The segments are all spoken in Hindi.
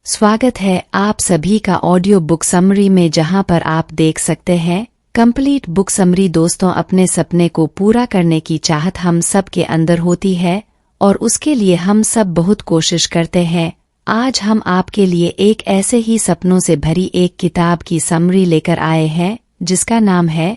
स्वागत है आप सभी का ऑडियो बुक समरी में, जहां पर आप देख सकते हैं कंप्लीट बुक समरी। दोस्तों, अपने सपने को पूरा करने की चाहत हम सब के अंदर होती है और उसके लिए हम सब बहुत कोशिश करते हैं। आज हम आपके लिए एक ऐसे ही सपनों से भरी एक किताब की समरी लेकर आए हैं जिसका नाम है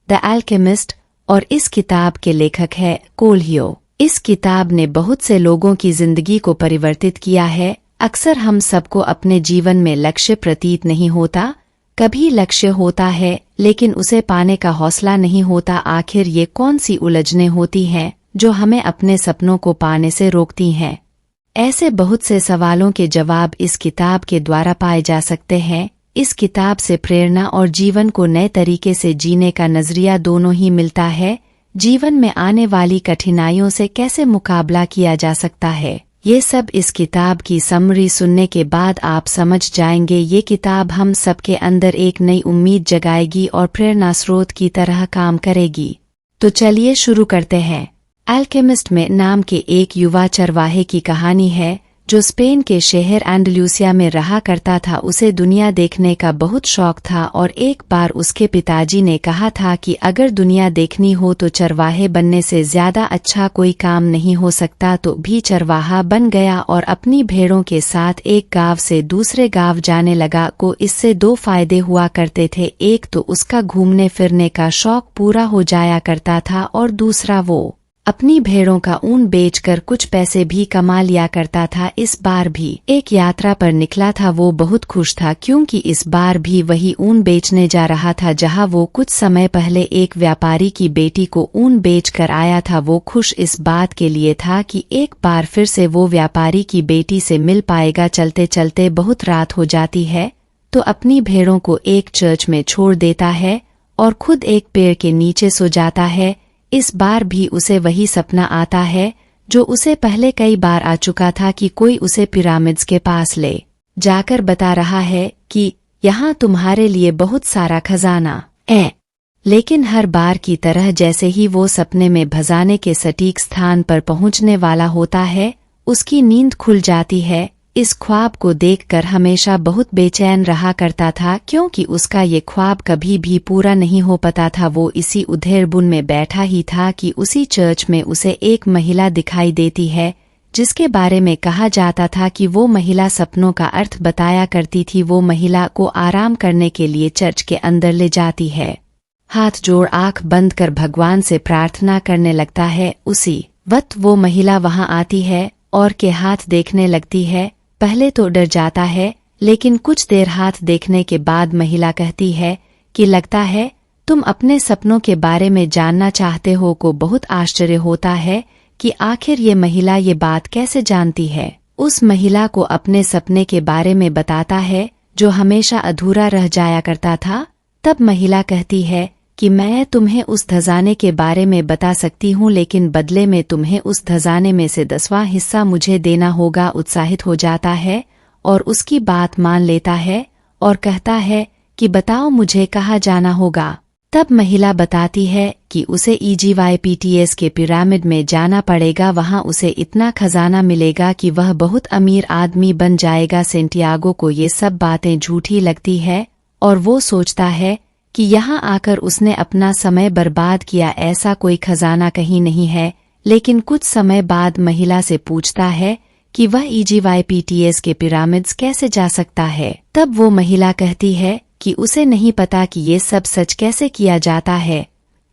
द अल्केमिस्ट और इस किताब के लेखक है कोएल्हो। इस किताब ने बहुत से लोगों की जिंदगी को परिवर्तित किया है। अक्सर हम सबको अपने जीवन में लक्ष्य प्रतीत नहीं होता, कभी लक्ष्य होता है लेकिन उसे पाने का हौसला नहीं होता। आखिर ये कौन सी उलझनें होती हैं जो हमें अपने सपनों को पाने से रोकती हैं? ऐसे बहुत से सवालों के जवाब इस किताब के द्वारा पाए जा सकते हैं। इस किताब से प्रेरणा और जीवन को नए तरीके से जीने का नजरिया दोनों ही मिलता है। जीवन में आने वाली कठिनाइयों से कैसे मुकाबला किया जा सकता है, ये सब इस किताब की समरी सुनने के बाद आप समझ जाएंगे। ये किताब हम सबके अंदर एक नई उम्मीद जगाएगी और प्रेरणा स्रोत की तरह काम करेगी। तो चलिए शुरू करते हैं। अल्केमिस्ट में नाम के एक युवा चरवाहे की कहानी है जो स्पेन के शहर एंडलूसिया में रहा करता था। उसे दुनिया देखने का बहुत शौक था और एक बार उसके पिताजी ने कहा था कि अगर दुनिया देखनी हो तो चरवाहे बनने से ज्यादा अच्छा कोई काम नहीं हो सकता। तो भी चरवाहा बन गया और अपनी भेड़ों के साथ एक गांव से दूसरे गांव जाने लगा। को इससे दो फायदे हुआ करते थे, एक तो उसका घूमने फिरने का शौक पूरा हो जाया करता था और दूसरा वो अपनी भेड़ों का ऊन बेचकर कुछ पैसे भी कमा लिया करता था। इस बार भी एक यात्रा पर निकला था। वो बहुत खुश था क्योंकि इस बार भी वही ऊन बेचने जा रहा था जहां वो कुछ समय पहले एक व्यापारी की बेटी को ऊन बेचकर आया था। वो खुश इस बात के लिए था कि एक बार फिर से वो व्यापारी की बेटी से मिल पाएगा। चलते चलते बहुत रात हो जाती है तो अपनी भेड़ों को एक चर्च में छोड़ देता है और खुद एक पेड़ के नीचे सो जाता है। इस बार भी उसे वही सपना आता है जो उसे पहले कई बार आ चुका था कि कोई उसे पिरामिड्स के पास ले जाकर बता रहा है कि यहाँ तुम्हारे लिए बहुत सारा खजाना है। लेकिन हर बार की तरह जैसे ही वो सपने में खजाने के सटीक स्थान पर पहुँचने वाला होता है, उसकी नींद खुल जाती है। इस ख्वाब को देखकर हमेशा बहुत बेचैन रहा करता था क्योंकि उसका ये ख्वाब कभी भी पूरा नहीं हो पाता था। वो इसी उधेड़बुन में बैठा ही था कि उसी चर्च में उसे एक महिला दिखाई देती है जिसके बारे में कहा जाता था कि वो महिला सपनों का अर्थ बताया करती थी। वो महिला को आराम करने के लिए चर्च के अंदर ले जाती है, हाथ जोड़ आंख बंद कर भगवान से प्रार्थना करने लगता है। उसी वक्त वो महिला वहां आती है और के हाथ देखने लगती है। पहले तो डर जाता है लेकिन कुछ देर हाथ देखने के बाद महिला कहती है कि लगता है तुम अपने सपनों के बारे में जानना चाहते हो। को बहुत आश्चर्य होता है कि आखिर ये महिला ये बात कैसे जानती है। उस महिला को अपने सपने के बारे में बताता है जो हमेशा अधूरा रह जाया करता था। तब महिला कहती है कि मैं तुम्हें उस खजाने के बारे में बता सकती हूँ लेकिन बदले में तुम्हें उस खजाने में से 10वां हिस्सा मुझे देना होगा। उत्साहित हो जाता है और उसकी बात मान लेता है और कहता है कि बताओ मुझे कहाँ जाना होगा। तब महिला बताती है कि उसे इजिप्ट के पिरामिड में जाना पड़ेगा। वहाँ उसे इतना खजाना मिलेगा कि वह बहुत अमीर आदमी बन जाएगा। सेंटियागो को ये सब बातें झूठी लगती है और वो सोचता है कि यहाँ आकर उसने अपना समय बर्बाद किया, ऐसा कोई खजाना कहीं नहीं है। लेकिन कुछ समय बाद महिला से पूछता है कि वह इजिप्ट के पिरामिड्स कैसे जा सकता है। तब वो महिला कहती है कि उसे नहीं पता कि ये सब सच कैसे किया जाता है,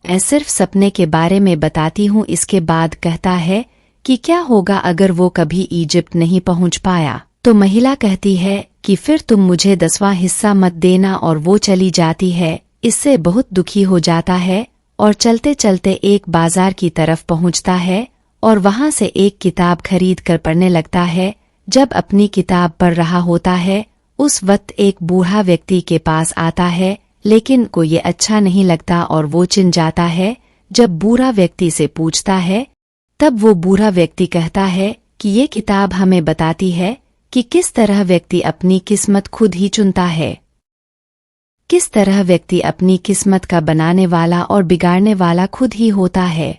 मैं सिर्फ सपने के बारे में बताती हूँ। इसके बाद कहता है कि क्या होगा अगर वो कभी इजिप्ट नहीं पहुँच पाया। तो महिला कहती है कि फिर तुम मुझे 10वां हिस्सा मत देना और वो चली जाती है। इससे बहुत दुखी हो जाता है और चलते चलते एक बाजार की तरफ पहुंचता है और वहां से एक किताब खरीद कर पढ़ने लगता है। जब अपनी किताब पढ़ रहा होता है उस वक्त एक बूढ़ा व्यक्ति के पास आता है लेकिन को ये अच्छा नहीं लगता और वो चिढ़ जाता है। जब बूढ़ा व्यक्ति से पूछता है तब वो बूढ़ा व्यक्ति कहता है कि ये किताब हमें बताती है कि किस तरह व्यक्ति अपनी किस्मत खुद ही चुनता है, किस तरह व्यक्ति अपनी किस्मत का बनाने वाला और बिगाड़ने वाला खुद ही होता है।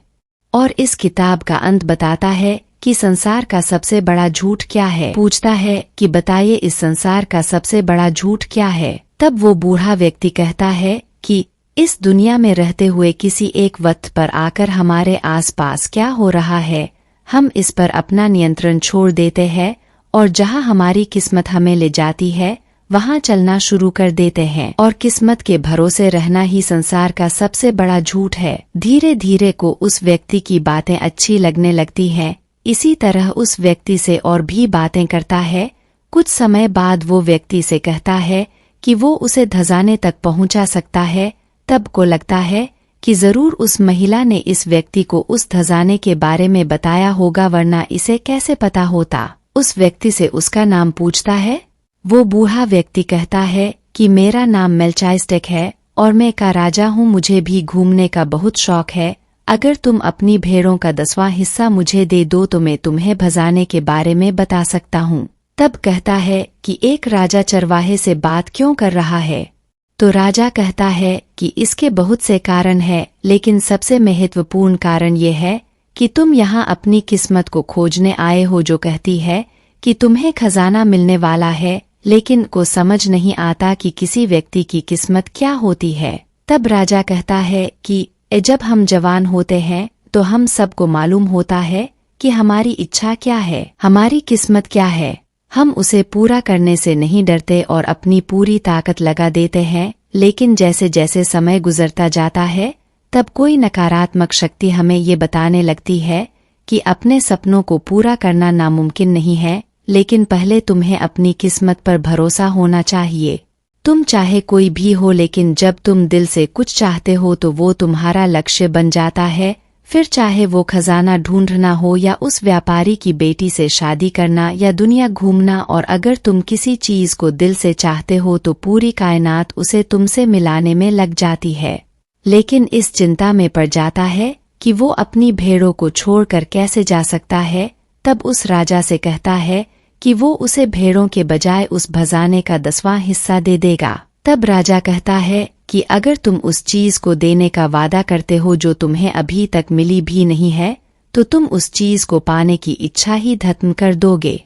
और इस किताब का अंत बताता है कि संसार का सबसे बड़ा झूठ क्या है। पूछता है कि बताइए इस संसार का सबसे बड़ा झूठ क्या है। तब वो बूढ़ा व्यक्ति कहता है कि इस दुनिया में रहते हुए किसी एक वक्त पर आकर हमारे आसपास क्या हो रहा है, हम इस पर अपना नियंत्रण छोड़ देते हैं और जहां हमारी किस्मत हमें ले जाती है वहां चलना शुरू कर देते हैं और किस्मत के भरोसे रहना ही संसार का सबसे बड़ा झूठ है। धीरे धीरे को उस व्यक्ति की बातें अच्छी लगने लगती हैं। इसी तरह उस व्यक्ति से और भी बातें करता है। कुछ समय बाद वो व्यक्ति से कहता है कि वो उसे धजाने तक पहुंचा सकता है। तब को लगता है कि जरूर उस महिला ने इस व्यक्ति को उस धजाने के बारे में बताया होगा, वरना इसे कैसे पता होता। उस व्यक्ति से उसका नाम पूछता है। वो बूढ़ा व्यक्ति कहता है कि मेरा नाम मेल्चाइस्टेक है और मैं का राजा हूँ, मुझे भी घूमने का बहुत शौक है। अगर तुम अपनी भेड़ों का 10वां हिस्सा मुझे दे दो तो मैं तुम्हें भजाने के बारे में बता सकता हूँ। तब कहता है कि एक राजा चरवाहे से बात क्यों कर रहा है। तो राजा कहता है कि इसके बहुत से कारण हैं, लेकिन सबसे महत्वपूर्ण कारण ये है कि तुम यहाँ अपनी किस्मत को खोजने आए हो, जो कहती है कि तुम्हें खजाना मिलने वाला है, लेकिन को समझ नहीं आता कि किसी व्यक्ति की किस्मत क्या होती है। तब राजा कहता है कि जब हम जवान होते हैं तो हम सबको मालूम होता है कि हमारी इच्छा क्या है, हमारी किस्मत क्या है। हम उसे पूरा करने से नहीं डरते और अपनी पूरी ताकत लगा देते हैं, लेकिन जैसे जैसे समय गुजरता जाता है तब कोई नकारात्मक शक्ति हमें ये बताने लगती है कि अपने सपनों को पूरा करना नामुमकिन नहीं है, लेकिन पहले तुम्हें अपनी किस्मत पर भरोसा होना चाहिए। तुम चाहे कोई भी हो, लेकिन जब तुम दिल से कुछ चाहते हो तो वो तुम्हारा लक्ष्य बन जाता है। फिर चाहे वो खजाना ढूंढना हो या उस व्यापारी की बेटी से शादी करना या दुनिया घूमना, और अगर तुम किसी चीज को दिल से चाहते हो तो पूरी कायनात उसे तुमसे मिलाने में लग जाती है। लेकिन इस चिंता में पड़ जाता है कि वो अपनी भेड़ों को छोड़कर कैसे जा सकता है। तब उस राजा से कहता है कि वो उसे भेड़ों के बजाय उस भजाने का 10वां हिस्सा दे देगा। तब राजा कहता है कि अगर तुम उस चीज को देने का वादा करते हो जो तुम्हें अभी तक मिली भी नहीं है, तो तुम उस चीज को पाने की इच्छा ही खत्म कर दोगे।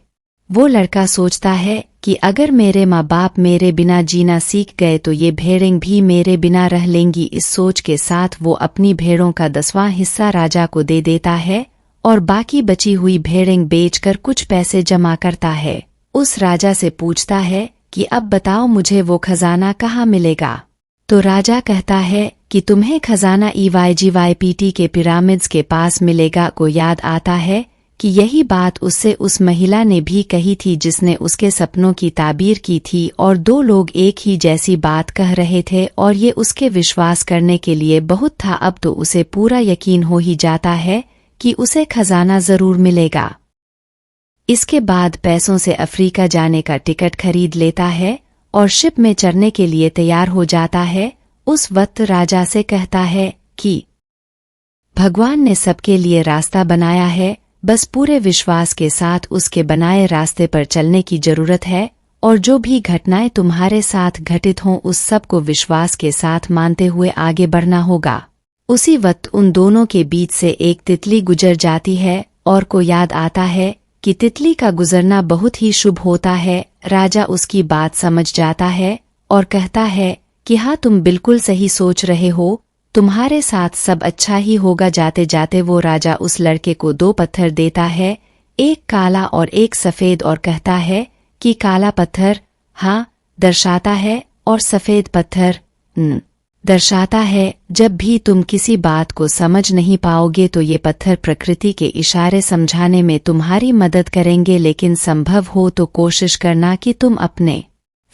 वो लड़का सोचता है कि अगर मेरे माँ बाप मेरे बिना जीना सीख गए तो ये भेड़ें भी मेरे बिना रह लेंगी। इस सोच के साथ वो अपनी भेड़ों का 10वां हिस्सा राजा को दे देता है और बाकी बची हुई भेड़ें बेचकर कुछ पैसे जमा करता है। उस राजा से पूछता है कि अब बताओ मुझे वो खजाना कहाँ मिलेगा। तो राजा कहता है कि तुम्हें खजाना EYGYPT के पिरामिड्स के पास मिलेगा। को याद आता है कि यही बात उससे उस महिला ने भी कही थी जिसने उसके सपनों की ताबीर की थी, और दो लोग एक ही जैसी बात कह रहे थे और ये उसके विश्वास करने के लिए बहुत था। अब तो उसे पूरा यकीन हो ही जाता है कि उसे खजाना जरूर मिलेगा। इसके बाद पैसों से अफ्रीका जाने का टिकट खरीद लेता है और शिप में चढ़ने के लिए तैयार हो जाता है। उस वक्त राजा से कहता है कि भगवान ने सबके लिए रास्ता बनाया है, बस पूरे विश्वास के साथ उसके बनाए रास्ते पर चलने की जरूरत है, और जो भी घटनाएं तुम्हारे साथ घटित हों उस सब को विश्वास के साथ मानते हुए आगे बढ़ना होगा। उसी वक्त उन दोनों के बीच से एक तितली गुजर जाती है और को याद आता है कि तितली का गुजरना बहुत ही शुभ होता है। राजा उसकी बात समझ जाता है और कहता है कि हाँ, तुम बिल्कुल सही सोच रहे हो, तुम्हारे साथ सब अच्छा ही होगा। जाते जाते वो राजा उस लड़के को 2 पत्थर देता है, एक काला और एक सफेद, और कहता है कि काला पत्थर हाँ दर्शाता है और सफेद पत्थर दर्शाता है जब भी तुम किसी बात को समझ नहीं पाओगे तो ये पत्थर प्रकृति के इशारे समझाने में तुम्हारी मदद करेंगे, लेकिन संभव हो तो कोशिश करना कि तुम अपने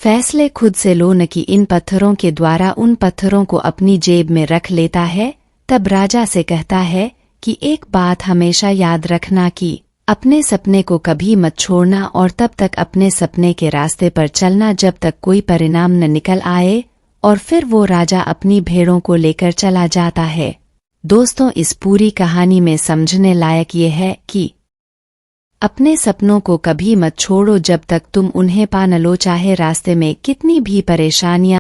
फैसले खुद से लो, न कि इन पत्थरों के द्वारा। उन पत्थरों को अपनी जेब में रख लेता है। तब राजा से कहता है कि एक बात हमेशा याद रखना कि अपने सपने को कभी मत छोड़ना और तब तक अपने सपने के रास्ते पर चलना जब तक कोई परिणाम न निकल आए। और फिर वो राजा अपनी भेड़ों को लेकर चला जाता है। दोस्तों, इस पूरी कहानी में समझने लायक ये है कि अपने सपनों को कभी मत छोड़ो जब तक तुम उन्हें पा न लो, चाहे रास्ते में कितनी भी परेशानियां